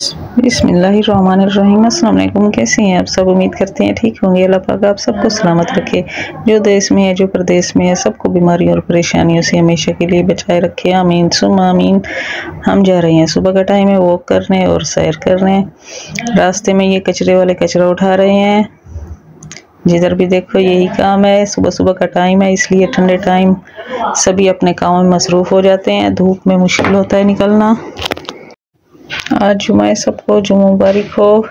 बिस्मिल्लाहिर्रहमानिर्रहीम। अस्सलाम वालेकुम। कैसे हैं आप सब? उम्मीद करते हैं ठीक होंगे। अल्लाह पाक आप सबको सलामत रखे। जो देश में है, जो प्रदेश में है, सबको बीमारी और परेशानियों से हमेशा के लिए बचाए रखे। आमीन सुम्मा आमीन। हम जा रहे हैं, सुबह का टाइम है, वॉक करने और सैर करने। रास्ते में ये कचरे वाले कचरा उठा रहे हैं। जिधर भी देखो यही काम है। सुबह सुबह का टाइम है, इसलिए ठंडे टाइम सभी अपने कामों में मसरूफ़ हो जाते हैं। धूप में मुश्किल होता है निकलना। आज जुमा है, सबको जुमा मुबारक हो।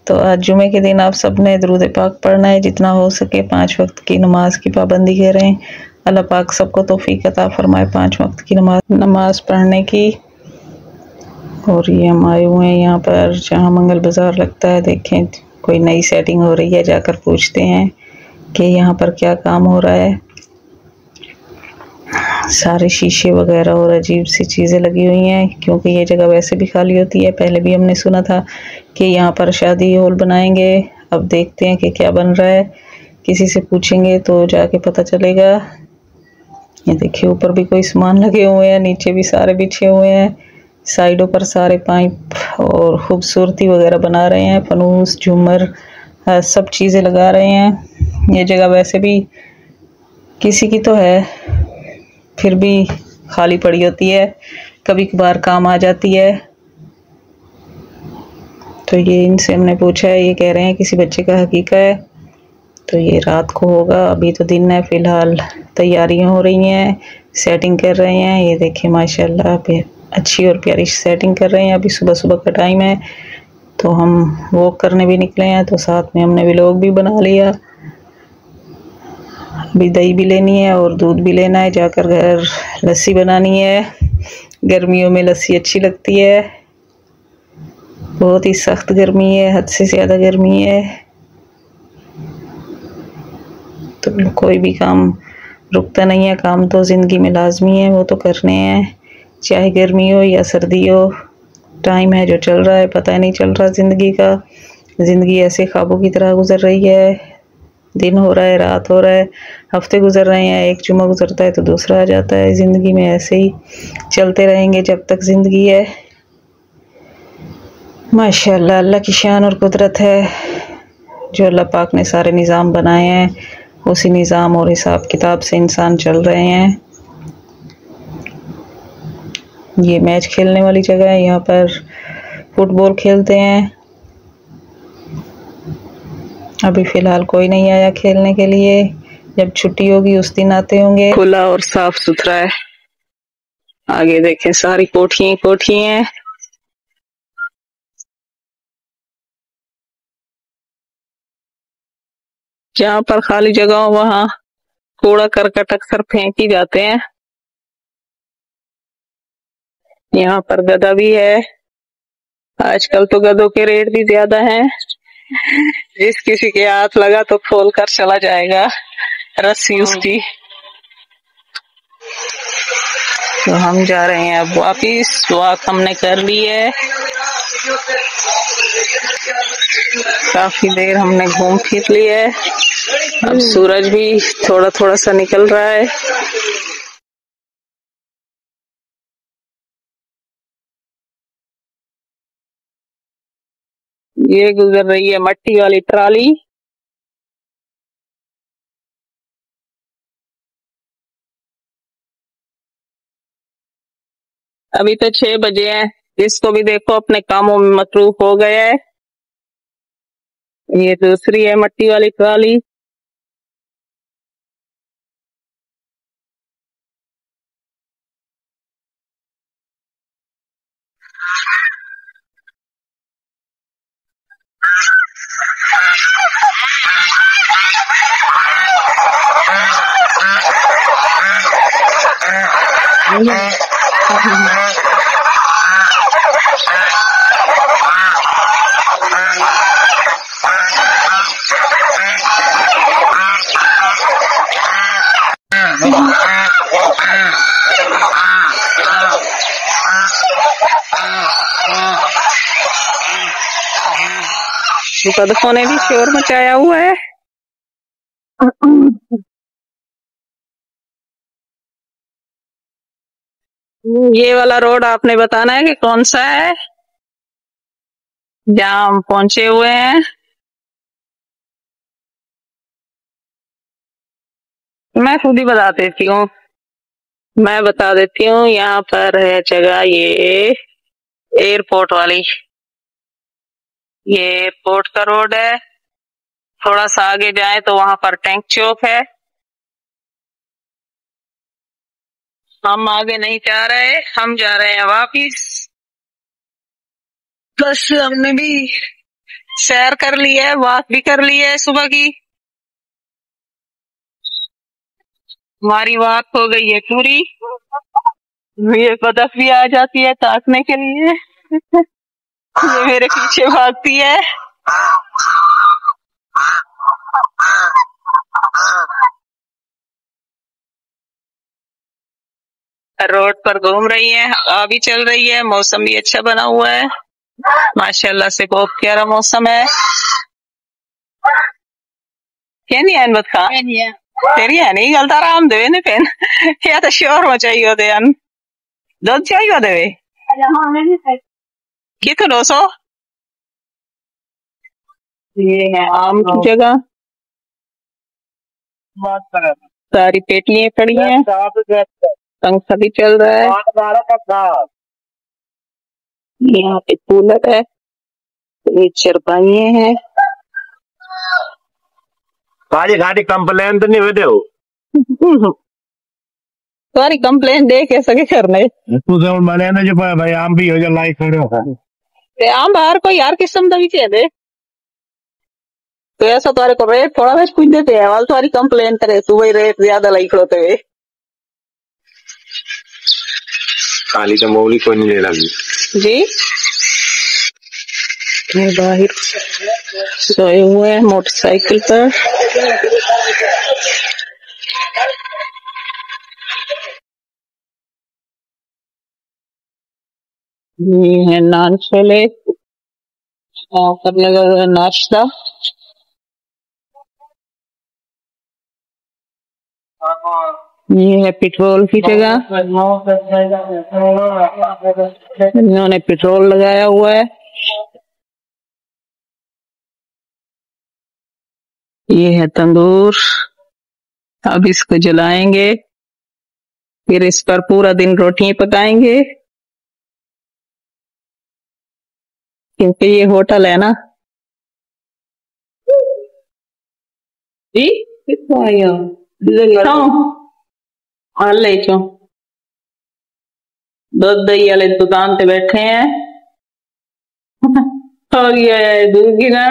तो आज जुमे के दिन आप सब ने दुरूद पाक पढ़ना है, जितना हो सके 5 वक्त की नमाज की पाबंदी करें। अल्लाह पाक सबको तौफीक अता फरमाए 5 वक्त की नमाज पढ़ने की। और ये हम आए हुए हैं यहाँ पर जहाँ मंगल बाज़ार लगता है। देखें कोई नई सेटिंग हो रही है, जाकर पूछते हैं कि यहाँ पर क्या काम हो रहा है। सारे शीशे वगैरह और अजीब सी चीज़ें लगी हुई हैं, क्योंकि ये जगह वैसे भी खाली होती है। पहले भी हमने सुना था कि यहाँ पर शादी हॉल बनाएंगे। अब देखते हैं कि क्या बन रहा है। किसी से पूछेंगे तो जाके पता चलेगा। ये देखिए ऊपर भी कोई सामान लगे हुए हैं, नीचे भी सारे बिछे हुए हैं। साइडों पर सारे पाइप और खूबसूरती वगैरह बना रहे हैं। फनूस झूमर सब चीज़ें लगा रहे हैं। ये जगह वैसे भी किसी की तो है, फिर भी खाली पड़ी होती है, कभी कभार काम आ जाती है। तो ये इनसे हमने पूछा है, ये कह रहे हैं किसी बच्चे का हकीका है। तो ये रात को होगा, अभी तो दिन है। फ़िलहाल तैयारियां हो रही हैं, सेटिंग कर रहे हैं। ये देखिए माशाल्लाह पे अच्छी और प्यारी सेटिंग कर रहे हैं। अभी सुबह सुबह का टाइम है, तो हम वॉक करने भी निकले हैं, तो साथ में हमने व्लॉग भी बना लिया। अभी दही भी लेनी है और दूध भी लेना है, जाकर घर लस्सी बनानी है। गर्मियों में लस्सी अच्छी लगती है। बहुत ही सख्त गर्मी है, हद से ज़्यादा गर्मी है। तो कोई भी काम रुकता नहीं है। काम तो ज़िंदगी में लाजमी है, वो तो करने हैं, चाहे गर्मी हो या सर्दी हो। टाइम है जो चल रहा है, पता नहीं चल रहा ज़िंदगी का। ज़िंदगी ऐसे ख्वाबों की तरह गुजर रही है। दिन हो रहा है, रात हो रहा है, हफ्ते गुजर रहे हैं, एक जुमा गुजरता है तो दूसरा आ जाता है। ज़िंदगी में ऐसे ही चलते रहेंगे जब तक ज़िंदगी है। माशाअल्लाह अल्लाह की शान और कुदरत है। जो अल्लाह पाक ने सारे निज़ाम बनाए हैं, उसी निज़ाम और हिसाब किताब से इंसान चल रहे हैं। ये मैच खेलने वाली जगह है, यहाँ पर फुटबॉल खेलते हैं। अभी फ़िलहाल कोई नहीं आया खेलने के लिए, जब छुट्टी होगी उस दिन आते होंगे। खुला और साफ सुथरा है। आगे देखें सारी कोठियां कोठियां हैं। जहाँ पर खाली जगह हो वहाँ कूड़ा करकट अक्सर फेंक ही जाते हैं। यहाँ पर गधा भी है। आजकल तो गधों के रेट भी ज्यादा हैं। जिस किसी के हाथ लगा तो खोल कर चला जाएगा रस्सी उसकी। तो हम जा रहे हैं अब वापिस। वॉक हमने कर ली है, काफी देर हमने घूम फिर ली है। अब सूरज भी थोड़ा थोड़ा सा निकल रहा है। ये गुजर रही है मट्टी वाली ट्राली। अभी तो 6 बजे हैं, जिसको भी देखो अपने कामों में मसरूफ हो गया है। ये दूसरी है मट्टी वाली ट्राली। गधों ने भी शोर मचाया हुआ है। ये वाला रोड आपने बताना है कि कौन सा है। जहाँ हम पहुंचे हुए हैं। मैं खुद ही बता देती हूँ, मैं बता देती हूँ। यहाँ पर है जगह ये एयरपोर्ट वाली, ये एयरपोर्ट का रोड है। थोड़ा सा आगे जाए तो वहां पर टैंक चौक है। हम आगे नहीं जा रहे, हम जा रहे हैं वापिस। बस हमने भी सैर कर ली है, वॉक भी कर ली है सुबह की। हमारी वॉक हो गई है पूरी। ये बतख भी आ जाती है ताकने के लिए। ये मेरे पीछे भागती है। रोड पर घूम रही है, हवा भी चल रही है, मौसम भी अच्छा बना हुआ है माशाल्लाह से, बहुत प्यारा मौसम है। क्या नहीं है बतखा तेरी है नहीं गलता आराम देवे ने पेन या तो श्योर हो चाहिए होते हैं दूध चाहिए होते वे कितने 200। ये है आम की जगह, सारी पेटियां पड़ी हैं, पंखा भी चल रहा है। यहाँ पे कूलर है, ये चरपाइये हैं। गाड़ी कंप्लेन तो नहीं हुए हो? तुम्हारी कंप्लेन दे कैसे के करने तू तो मैंने ना जो भाई आम भी हो जा लाइक करो आम बाहर कोई यार किस्म का भी चाहिए तो ऐसा तुम्हारे को रेट थोड़ा बहुत कुछ देते हैं वाल तुम्हारी कंप्लेन करे सुबह रेट ज्यादा लाई खड़ोते हुए। खाली तो मोली कोई नहीं ले लगी जी ये बाहर सोए हुए हैं मोटरसाइकिल पर। ये है नान छोले और लगा हुआ नाश्ता। ये है पेट्रोल की जगह, इन्होंने पेट्रोल लगाया हुआ है। ये है तंदूर, अब इसको जलाएंगे, फिर इस पर पूरा दिन रोटियां पकाएंगे क्योंकि ये होटल है ना। जी कितों आई हो ले चो दूध दही वाले दुकान पे बैठे हैं और ये दूध की ना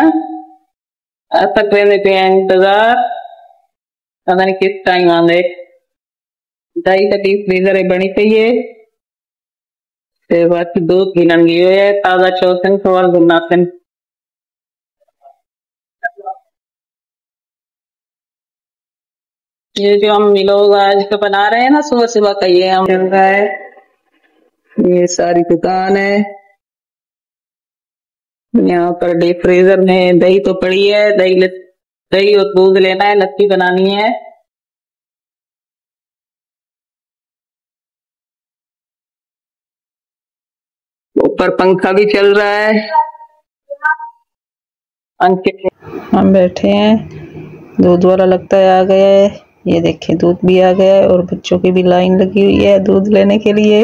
तक रहने पे इंतजार, पता नहीं किस टाइम आंदे। दही का डीप फ्रीजर बनी पई है, बाकी दूध गिनन गई है ताजा चौथन सवाल गुनाथन। ये जो हम लोग आज का बना रहे हैं ना सुबह सुबह का, ये हम चल रहा है। ये सारी दुकान है, यहाँ पर डीप फ्रीजर में दही तो पड़ी है, दही और दूध लेना है, लस्सी बनानी है। ऊपर पंखा भी चल रहा है। हम बैठे हैं, दूध वाला लगता है आ गया है। ये देखिए दूध भी आ गया है और बच्चों की भी लाइन लगी हुई है दूध लेने के लिए।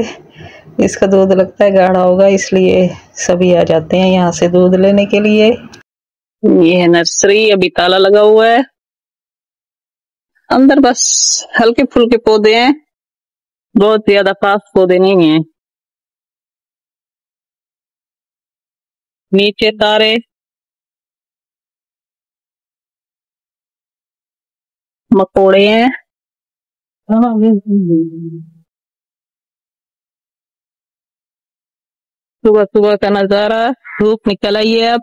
इसका दूध लगता है गाढ़ा होगा इसलिए सभी आ जाते हैं यहाँ से दूध लेने के लिए। ये है नर्सरी, अभी ताला लगा हुआ है, अंदर बस हल्के फुल्के पौधे हैं, बहुत ज्यादा फास्ट पौधे नहीं है। नीचे तारे, मकोड़े हैं। सुबह सुबह का नजारा, धूप निकल आई है अब।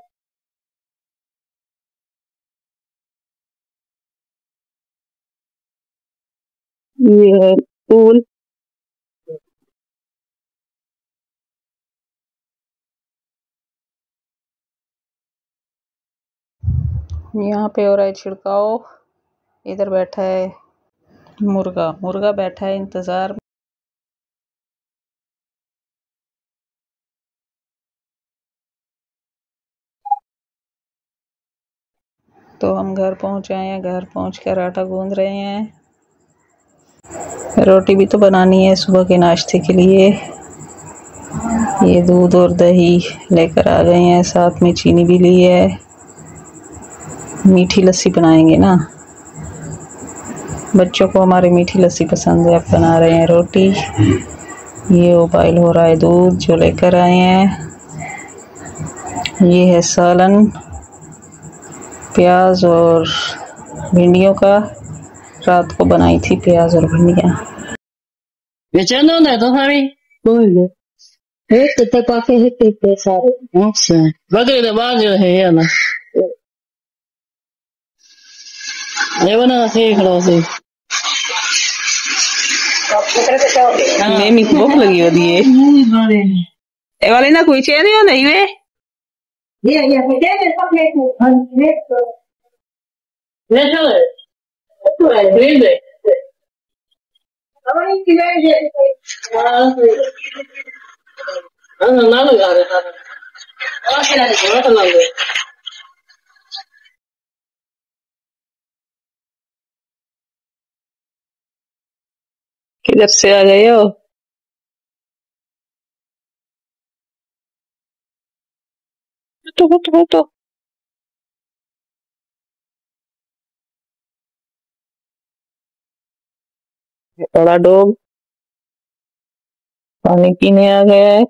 ये है फूल, यहाँ पे हो रहा है छिड़काव। इधर बैठा है मुर्गा, मुर्गा बैठा है इंतजार। तो हम घर पहुंच आए हैं। घर पहुंचकर आटा गूंद रहे हैं। रोटी भी तो बनानी है सुबह के नाश्ते के लिए। ये दूध और दही लेकर आ गए हैं, साथ में चीनी भी ली है। मीठी लस्सी बनाएंगे ना, बच्चों को हमारे मीठी लस्सी पसंद है। अब बना रहे हैं रोटी। ये उबाइल हो रहा है दूध जो लेकर आए हैं। ये है सालन, प्याज और भिंडियों का। रात को बनाई थी प्याज और भिंडियाँ। Echando तो सारी कोई te pakai hiti te sari. अच्छा बकरी तो बाज है या ना ये बना सीख लो सी मेमी को भूख लगी होती है। ए वाले ना कोई चेहरे हो नहीं वे Dia pequena pakai tu. ले चले तो है ड्रीम है Apa ni kita dia. हाँ ना लगा रहे था और क्या लगा तो लगे किधर से आ गए हो? तो बड़ा डॉग पानी पीने आ गया है।